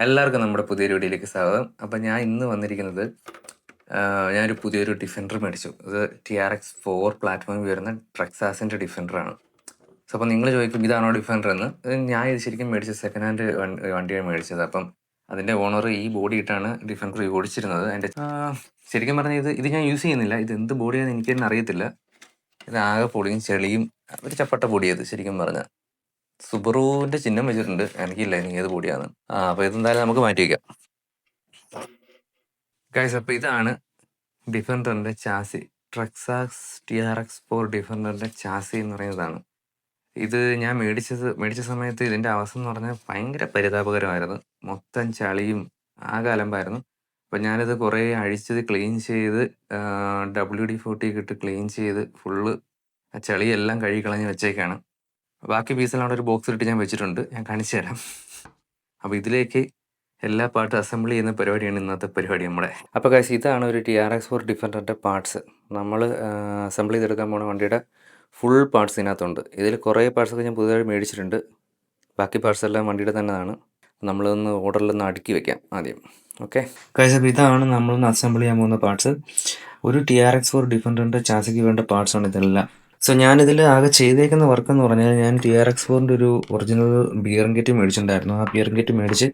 എല്ലാവർക്കും നമ്മുടെ പുതിയൊരു വീഡിയോയിലേക്ക് സ്വാഗതം. അപ്പം ഞാൻ ഇന്ന് വന്നിരിക്കുന്നത് ഞാനൊരു പുതിയൊരു ഡിഫൻഡർ മേടിച്ചു. ഇത് TRX4 പ്ലാറ്റ്ഫോമിൽ വരുന്ന ട്രെക്സാസിൻ്റെ ഡിഫൻഡറാണ്. സോ അപ്പം നിങ്ങൾ ചോദിക്കും ഇതാണോ ഡിഫൻഡർ എന്ന്. ഞാൻ ഇത് ശരിക്കും മേടിച്ച സെക്കൻഡ് ഹാൻഡ് വണ്ടിയാണ് മേടിച്ചത്. അപ്പം അതിൻ്റെ ഓണർ ഈ ബോഡി ഇട്ടാണ് ഡിഫൻഡർ ഓടിച്ചിരുന്നത്. എൻ്റെ ശരിക്കും പറഞ്ഞാൽ ഇത് ഞാൻ യൂസ് ചെയ്യുന്നില്ല. ഇത് എന്ത് ബോഡിയാണെന്ന് എനിക്ക് തന്നെ അറിയത്തില്ല. ഇത് ആകെ പൊടിയും ചെളിയും ഒരു ചപ്പട്ട പൊടിയത് ശരിക്കും പറഞ്ഞാൽ. സുബറുവിൻ്റെ ചിഹ്നം വെച്ചിട്ടുണ്ട്. എനിക്കില്ല ഇനി ഏത് ബോഡിയാണ്. അപ്പോൾ ഇതെന്തായാലും നമുക്ക് മാറ്റി വയ്ക്കാം. ഗൈസ്, അപ്പോൾ ഇതാണ് ഡിഫൻഡറിൻ്റെ ചാസി. ട്രെക്സാസ് TRX4 ഡിഫൻഡറിൻ്റെ ചാസി എന്ന് പറയുന്നതാണ്. ഇത് ഞാൻ മേടിച്ച സമയത്ത് ഇതിൻ്റെ അവസ്ഥ എന്ന് പറഞ്ഞാൽ ഭയങ്കര പരിതാപകരമായിരുന്നു. മൊത്തം ചളിയും ആകെ അലമ്പായിരുന്നു. അപ്പം ഞാനിത് കുറേ അഴിച്ചത് ക്ലീൻ ചെയ്ത് WD-40 ഇട്ട് ക്ലീൻ ചെയ്ത് ഫുള്ള് ആ ചളിയെല്ലാം കഴുകി കളഞ്ഞ് വെച്ചേക്കാണ്. ബാക്കി പീസെല്ലാം അവിടെ ഒരു ബോക്സിലിട്ട് ഞാൻ വെച്ചിട്ടുണ്ട്. ഞാൻ കാണിച്ചു തരാം. അപ്പോൾ ഇതിലേക്ക് എല്ലാ പാർട്ടും അസംബിൾ ചെയ്യുന്ന പരിപാടിയാണ് ഇന്നത്തെ പരിപാടി നമ്മുടെ. അപ്പോൾ ഗൈസ്, ഇതാണ് ഒരു TRX4 ഡിഫൻഡറിൻ്റെ പാർട്സ്. നമ്മൾ അസംബിൾ ചെയ്തെടുക്കാൻ പോകുന്ന വണ്ടിയുടെ ഫുൾ പാർട്സ് ഇതിനകത്തുണ്ട്. ഇതിൽ കുറേ പാർട്സൊക്കെ ഞാൻ പുതുതായി മേടിച്ചിട്ടുണ്ട്. ബാക്കി പാർട്സ് എല്ലാം വണ്ടിയുടെ തന്നെയാണ്. നമ്മളൊന്ന് ഓർഡറിലൊന്ന് അടുക്കി വെക്കാം ആദ്യം. ഓക്കെ ഗൈസ്, അപ്പോൾ ഇതാണ് നമ്മളൊന്ന് അസംബിൾ ചെയ്യാൻ പോകുന്ന പാർട്സ്. ഒരു TRX4 ഡിഫൻഡറിൻ്റെ ചാസിക്ക് വേണ്ട പാർട്സാണ് ഇതെല്ലാം. സോ ഞാനിതിൽ ആകെ ചെയ്തേക്കുന്ന വർക്ക് എന്ന് പറഞ്ഞാൽ ഞാൻ TRX4ൻ്റെ ഒരു ഒറിജിനൽ ബിയറിംഗ് കിറ്റ് മേടിച്ചിട്ടുണ്ടായിരുന്നു. ആ ബിയറിംഗ് കിറ്റ് മേടിച്ച്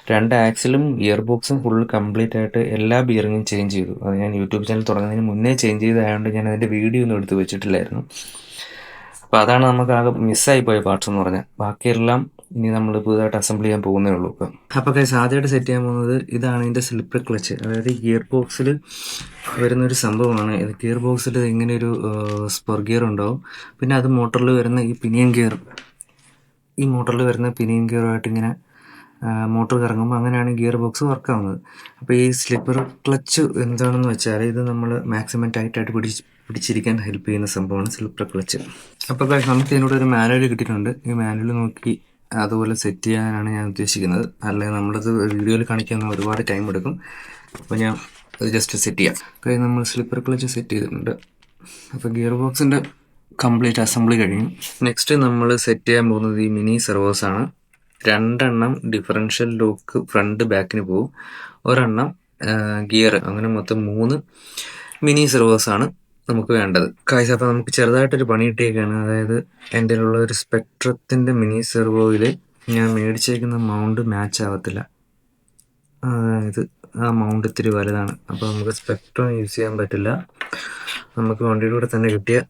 2 ആക്സിലും ഇയർ ബോക്സും ഫുൾ കംപ്ലീറ്റ് ആയിട്ട് എല്ലാ ബിയറിങ്ങും ചേഞ്ച് ചെയ്തു. അത് ഞാൻ യൂട്യൂബ് ചാനൽ തുടങ്ങുന്നതിന് മുന്നേ ചേഞ്ച് ചെയ്തതായതുകൊണ്ട് ഞാൻ അതിൻ്റെ വീഡിയോ ഒന്നും എടുത്ത് വെച്ചിട്ടില്ലായിരുന്നു. അപ്പോൾ അതാണ് നമുക്ക് ആകെ മിസ്സായി പോയ പാർട്സ് എന്ന് പറഞ്ഞാൽ. ബാക്കിയെല്ലാം ഇനി നമ്മൾ പുതുതായിട്ട് അസംബിൾ ചെയ്യാൻ പോകുന്നേ ഉള്ളൂ. അപ്പോൾ ഗൈസ്, ആദ്യമായിട്ട് സെറ്റ് ചെയ്യാൻ പോകുന്നത് ഇതാണ് ഇതിൻ്റെ സ്ലിപ്പർ ക്ലച്ച്. അതായത് ഗിയർ ബോക്സിൽ വരുന്നൊരു സംഭവമാണ്. ഇത് ഗിയർ ബോക്സിൽ ഇങ്ങനെ ഒരു സ്പർ ഗിയർ ഉണ്ടാവും. പിന്നെ അത് മോട്ടറിൽ വരുന്ന ഈ പിനിയൻ ഗിയർ, ഈ മോട്ടറിൽ വരുന്ന പിനിയൻ ഗിയറുമായിട്ട് ഇങ്ങനെ മോട്ടർ കറങ്ങുമ്പോൾ അങ്ങനെയാണ് ഗിയർ ബോക്സ് വർക്ക് ആവുന്നത്. അപ്പോൾ ഈ സ്ലിപ്പർ ക്ലച്ച് എന്താണെന്ന് വെച്ചാൽ ഇത് നമ്മൾ മാക്സിമം ടൈറ്റായിട്ട് പിടിച്ചിരിക്കാൻ ഹെൽപ്പ് ചെയ്യുന്ന സംഭവമാണ് സ്ലിപ്പർ ക്ലച്ച്. അപ്പോൾ നമുക്ക് ഇതിനോട് ഒരു മാനുവൽ കിട്ടിയിട്ടുണ്ട്. ഈ മാനുവൽ നോക്കി അതുപോലെ സെറ്റ് ചെയ്യാനാണ് ഞാൻ ഉദ്ദേശിക്കുന്നത്. അല്ലെങ്കിൽ നമ്മളത് വീഡിയോയിൽ കാണിക്കാൻ ഒരുപാട് ടൈം എടുക്കും. അപ്പോൾ ഞാൻ അത് ജസ്റ്റ് സെറ്റ് ചെയ്യാം. നമ്മൾ സ്ലിപ്പർ ക്ലച്ച് സെറ്റ് ചെയ്തിട്ടുണ്ട്. അപ്പോൾ ഗിയർ ബോക്സിൻ്റെ കംപ്ലീറ്റ് അസംബ്ലി കഴിയും. നെക്സ്റ്റ് നമ്മൾ സെറ്റ് ചെയ്യാൻ പോകുന്നത് ഈ മിനി സെർവോസാണ്. 2 ഡിഫറൻഷ്യൽ ലോക്ക് ഫ്രണ്ട് ബാക്കിന് പോകും, ഒരെണ്ണം ഗിയർ, അങ്ങനെ മൊത്തം 3 മിനി സെർവോസാണ് നമുക്ക് വേണ്ടത്. കാഴ്ച അപ്പോൾ നമുക്ക് ചെറുതായിട്ടൊരു പണി കിട്ടിയേക്കാണ്. അതായത് എൻ്റെ ഉള്ള ഒരു സ്പെക്ട്രത്തിൻ്റെ മിനി സെർവോയിൽ ഞാൻ മേടിച്ചേക്കുന്ന മൗണ്ട് മാച്ച് ആവത്തില്ല. അതായത് ആ മൗണ്ട് ഇത്തിരി വലുതാണ്. അപ്പോൾ നമുക്ക് സ്പെക്ട്രം യൂസ് ചെയ്യാൻ പറ്റില്ല. നമുക്ക് വണ്ടിയുടെ കൂടെ തന്നെ കിട്ടിയ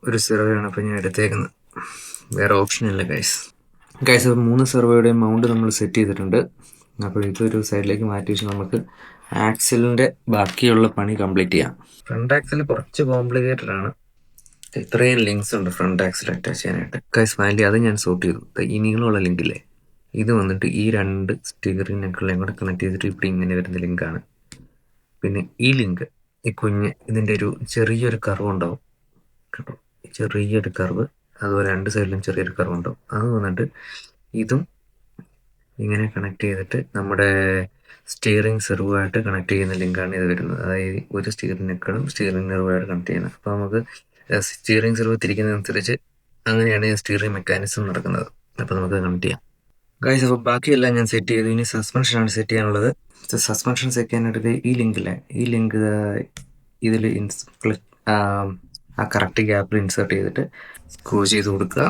ഒരു സെർവോയാണ് അപ്പോൾ ഞാൻ എടുത്തേക്കുന്നത്. വേറെ ഓപ്ഷനില്ല ഗൈസ്. അപ്പോൾ 3 സെർവോയുടെ മൗണ്ട് നമ്മൾ സെറ്റ് ചെയ്തിട്ടുണ്ട്. അപ്പോൾ ഇതൊരു സൈഡിലേക്ക് മാറ്റി വെച്ച് നമുക്ക് ആക്സിലിൻ്റെ ബാക്കിയുള്ള പണി കംപ്ലീറ്റ് ചെയ്യാം. ഫ്രണ്ട് ആക്സിൽ കുറച്ച് കോംപ്ലിക്കേറ്റഡ് ആണ്. ഇത്രയും ലിങ്ക്സ് ഉണ്ട് ഫ്രണ്ട് ആക്സിൽ അറ്റാച്ച് ചെയ്യാനായിട്ട്. ഫൈനലി അത് ഞാൻ സോർട്ട് ചെയ്തു. ഈ നീളമുള്ള ലിങ്കില്ലേ, ഇത് വന്നിട്ട് ഈ 2 സ്റ്റിയറിംഗ് നെക്കുകളെയും കൂടെ കണക്ട് ചെയ്തിട്ട് ഇവിടെ ഇങ്ങനെ വരുന്ന ലിങ്കാണ്. പിന്നെ ഈ ലിങ്ക്, ഈ ഇതിൻ്റെ ഒരു ചെറിയൊരു കർവ് ഉണ്ടാവും കേട്ടോ, ചെറിയൊരു കർവ്. അതുപോലെ 2 സൈഡിലും ചെറിയൊരു കർവ് ഉണ്ടാവും. അത് വന്നിട്ട് ഇതും ഇങ്ങനെ കണക്ട് ചെയ്തിട്ട് നമ്മുടെ സ്റ്റിയറിംഗ് സെർവുമായിട്ട് കണക്ട് ചെയ്യുന്ന ലിങ്കാണ് ഇത് വരുന്നത്. അതായത് ഒരു സ്റ്റിയറിംഗ് നെക്കളും സ്റ്റിയറിംഗ് നെർവുമായിട്ട് കണക്ട് ചെയ്യുന്നത്. അപ്പോൾ നമുക്ക് സ്റ്റിയറിംഗ് സെർവ് തിരിക്കുന്നതനുസരിച്ച് അങ്ങനെയാണ് സ്റ്റിയറിംഗ് മെക്കാനിസം നടക്കുന്നത്. അപ്പോൾ നമുക്ക് കണക്ട് ചെയ്യാം ഗൈസ്. അപ്പോൾ ബാക്കിയെല്ലാം ഞാൻ സെറ്റ് ചെയ്തു. ഇനി സസ്പെൻഷനാണ് സെറ്റ് ചെയ്യാനുള്ളത്. സസ്പെൻഷൻ സെറ്റ് ചെയ്യാനായിട്ട് ഈ ലിങ്കില്ലേ, ഈ ലിങ്ക് ഇതിൽ ആ കറക്റ്റ് ഗ്യാപ്പിൽ ഇൻസേർട്ട് ചെയ്തിട്ട് സ്ക്രൂ ചെയ്ത് കൊടുക്കുക.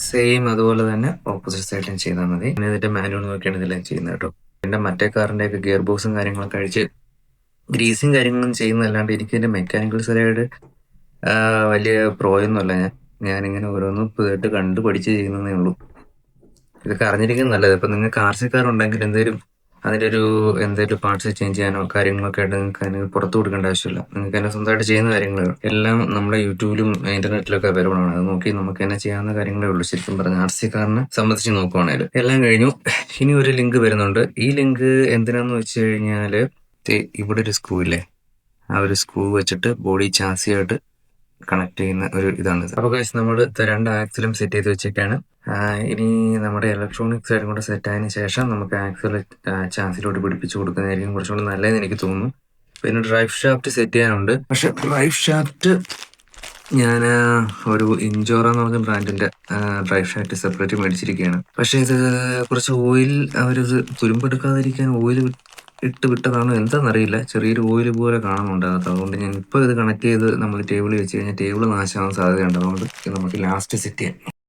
സെയിം അതുപോലെ തന്നെ ഓപ്പോസിറ്റ് സൈഡിലും ചെയ്താൽ മതി. പിന്നെ ഇതിൻ്റെ മാനുവൽ നോക്കിയാണ് ഇതെല്ലാം ചെയ്യുന്നത് കേട്ടോ. എൻ്റെ മറ്റേ കാറിൻ്റെയൊക്കെ ഗിയർ ബോക്സും കാര്യങ്ങളൊക്കെ അഴിച്ച് ഗ്രീസും കാര്യങ്ങളും ചെയ്യുന്നതല്ലാണ്ട് എനിക്ക് ഇതിൻ്റെ മെക്കാനിക്കൽ സൈഡ് വലിയ പ്രോയൊന്നുമല്ല. ഞാനിങ്ങനെ ഓരോന്നും പുതിയതായിട്ട് കണ്ട് പഠിച്ച് ചെയ്യുന്നതേ ഉള്ളൂ. ഇതൊക്കെ അറിഞ്ഞിരിക്കുന്നത് നല്ലത്. ഇപ്പം നിങ്ങൾക്ക് RC കാർ ഉണ്ടെങ്കിൽ അതിൻ്റെ എന്തെങ്കിലും പാർട്സ് ചേഞ്ച് ചെയ്യാനോ കാര്യങ്ങളൊക്കെ ആയിട്ട് നിങ്ങൾക്ക് അതിന് പുറത്ത് കൊടുക്കേണ്ട ആവശ്യമില്ല. നിങ്ങൾക്ക് തന്നെ സ്വന്തമായിട്ട് ചെയ്യുന്ന കാര്യങ്ങൾ എല്ലാം നമ്മുടെ യൂട്യൂബിലും ഇൻ്റർനെറ്റിലൊക്കെ അവൈലബിൾ ആണ്. അത് നോക്കി നമുക്ക് തന്നെ ചെയ്യാവുന്ന കാര്യങ്ങളേ ഉള്ളൂ. ശരിക്കും പറഞ്ഞാൽ RC കാറിനെ സംബന്ധിച്ച് നോക്കുവാണെങ്കിൽ എല്ലാം കഴിഞ്ഞു. ഇനി ഒരു ലിങ്ക് വരുന്നുണ്ട്. ഈ ലിങ്ക് എന്തിനാന്ന് വെച്ച് കഴിഞ്ഞാൽ ഇവിടെ ഒരു സ്ക്രൂ ഇല്ലേ, ആ ഒരു സ്ക്രൂ വെച്ചിട്ട് ബോഡി ചാസിയായിട്ട് കണക്ട് ചെയ്യുന്ന ഒരു ഇതാണ്. അപ്പോൾ ഗൈസ്, നമ്മൾ 2 ആക്സിലും സെറ്റ് ചെയ്ത് വെച്ചേക്കാണ്. ഇനി നമ്മുടെ ഇലക്ട്രോണിക് സൈഡും കൂടെ സെറ്റ് ആയതിനു ശേഷം നമുക്ക് ആക്സിൽ ചാസിലോട്ട് പിടിപ്പിച്ച് കൊടുക്കുന്നതായിരിക്കും കുറച്ചുകൂടി നല്ലതെന്ന് എനിക്ക് തോന്നുന്നു. പിന്നെ ഡ്രൈവ് ഷാഫ്റ്റ് സെറ്റ് ചെയ്യാനുണ്ട്. പക്ഷെ ഡ്രൈവ് ഷാഫ്റ്റ് ഞാൻ ഒരു ഇൻജോറ എന്ന് പറഞ്ഞ ബ്രാൻഡിന്റെ ഡ്രൈ ഷാറ്റ് സെപ്പറേറ്റ് മേടിച്ചിരിക്കുകയാണ്. പക്ഷെ ഇത് കുറച്ച് ഓയിൽ അവരിത് തുരുമ്പെടുക്കാതിരിക്കാൻ ഓയിൽ ഇട്ട് വിട്ടതാണോ എന്താണെന്നറിയില്ല. ചെറിയൊരു ഓയിൽ പോലെ കാണുന്നുണ്ട് അകത്ത്. അതുകൊണ്ട് ഞാൻ ഇപ്പോൾ ഇത് കണക്ട് ചെയ്ത് നമ്മൾ ടേബിളിൽ വെച്ച് കഴിഞ്ഞാൽ ടേബിൾ നാശമാകാൻ സാധ്യതയുണ്ട്. അതുകൊണ്ട് ഇത് നമുക്ക് ലാസ്റ്റ് സെറ്റ് ചെയ്യാം.